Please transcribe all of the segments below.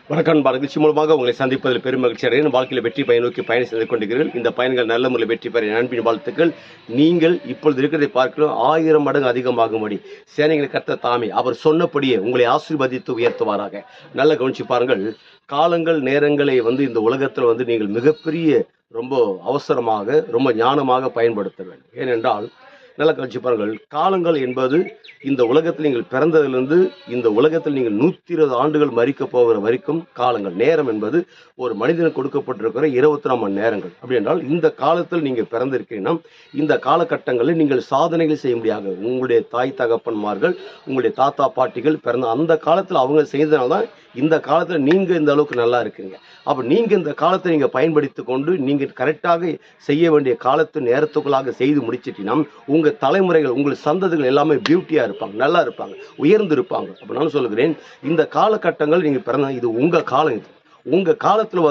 வணக்கம் நிகழ்ச்சி மூலமாக உங்களை சந்திப்பதில் பெரும் மகிழ்ச்சி அடைகிறேன். வாழ்க்கையில் வெற்றி பயன் நோக்கி பயணம் செய்து கொண்டிருக்கிறீர்கள். இந்த பயன்கள் நல்ல முறையில் வெற்றி பெற அன்பின் வாழ்த்துக்கள். நீங்கள் இப்பொழுது இருக்கிறதை பார்க்கிறோம் 1000 மடங்கு அதிகமாகும்படி சேனைகளை கர்த்தர் தாமே அவர் சொன்னபடியே உங்களை ஆசீர்வதித்து உயர்த்துவாராக. நல்ல கவனிச்சு பாருங்கள். காலங்கள் நேரங்களை இந்த உலகத்தில் நீங்கள் மிகப்பெரிய ரொம்ப அவசரமாக ரொம்ப ஞானமாக பயன்படுத்த வேண்டும். ஏனென்றால் நல்ல கவனிச்சு பாருங்கள். காலங்கள் என்பது இந்த உலகத்தில் நீங்கள் பிறந்ததிலிருந்து இந்த உலகத்தில் நீங்கள் 120 ஆண்டுகள் மறிக்க போகிற வரைக்கும் காலங்கள். நேரம் என்பது ஒரு மனிதனுக்கு கொடுக்கப்பட்டிருக்கிற 24 மணி நேரங்கள். அப்படி என்றால் இந்த காலத்தில் நீங்கள் பிறந்திருக்கீங்கன்னா இந்த காலகட்டங்களில் நீங்கள் சாதனைகள் செய்ய முடியாது. உங்களுடைய தாய் தகப்பன்மார்கள் உங்களுடைய தாத்தா பாட்டிகள் பிறந்த அந்த காலத்தில் அவங்க செய்தனால்தான் இந்த காலத்தில் நீங்கள் இந்த அளவுக்கு நல்லா இருக்கீங்க. அப்போ நீங்கள் இந்த காலத்தை நீங்கள் பயன்படுத்தி கொண்டு நீங்கள் கரெக்டாக செய்ய வேண்டிய காலத்து நேரத்துக்குள்ளாக செய்து முடிச்சிட்டீங்கன்னா உங்கள் தலைமுறைகள் உங்கள் சந்ததிகள் எல்லாமே பியூட்டியாக இருப்பாங்க, நல்லா இருப்பாங்க, உயர்ந்து இருப்பாங்க. அப்போ நான் சொல்லுகிறேன், இந்த காலகட்டங்கள் நீங்கள் பிறந்த இது உங்கள் காலம். இது உங்கள் காலத்தில்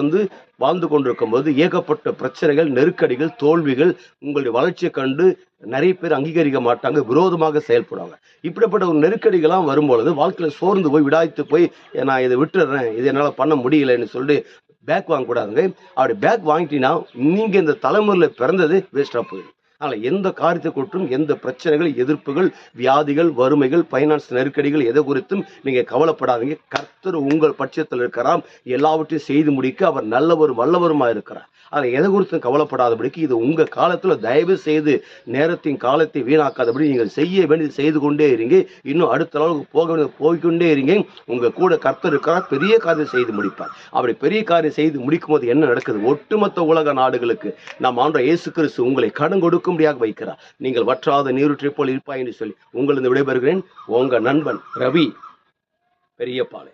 வாழ்ந்து கொண்டிருக்கும் போது ஏகப்பட்ட பிரச்சனைகள், நெருக்கடிகள், தோல்விகள், உங்களுடைய வளர்ச்சியை கண்டு நிறைய பேர் அங்கீகரிக்க மாட்டாங்க, விரோதமாக செயல்படுவாங்க. இப்படிப்பட்ட ஒரு நெருக்கடிகள்லாம் வரும்பொழுது வாழ்க்கையில் சோர்ந்து போய் விடாய்த்து போய் நான் இதை விட்டுடுறேன், இது என்னால் பண்ண முடியலைன்னு சொல்லிட்டு பேக் வாங்கக்கூடாதுங்க. அப்படி பேக் வாங்கிட்டீங்கன்னா நீங்கள் இந்த தலைமுறையில் பிறந்தது வேஸ்ட்டாக போயிடும். அதனால் எந்த காரியத்தை குறித்தும் எந்த பிரச்சனைகள், எதிர்ப்புகள், வியாதிகள், வறுமைகள், ஃபைனான்ஸ் நெருக்கடிகள் எதை குறித்தும் நீங்கள் கவலைப்படாதீங்க. கர்த்தர் உங்கள் பட்சத்தில் இருக்கிறார். எல்லாவற்றையும் செய்து முடிக்க அவர் நல்லவரும் வல்லவருமாக இருக்கிறார். அதை எதை குறித்தும் கவலைப்படாதபடிக்கு இது உங்கள் காலத்தில் தயவு செய்து நேரத்தின் காலத்தை வீணாக்காதபடி நீங்கள் செய்ய வேண்டியது செய்து கொண்டே இருங்க. இன்னும் அடுத்த அளவுக்கு போய்கொண்டே இருங்க. உங்கள் கூட கர்த்தர் இருக்கிறார். பெரிய காரியம் செய்து முடிப்பார். அப்படி பெரிய காரியம் செய்து முடிக்கும் போது என்ன நடக்குது? ஒட்டுமொத்த உலக நாடுகளுக்கு நம் ஆண்டவர் இயேசு கிறிஸ்து உங்களை கடன் கொடுக்கும்படியாக வைக்கிறார். நீங்கள் வற்றாத நீரூற்றை போல் இருப்பாய் என்று சொல்லி உங்களிருந்து விடைபெறுகிறேன். உங்கள் நண்பன் ரவி, பெரியபாளையம்.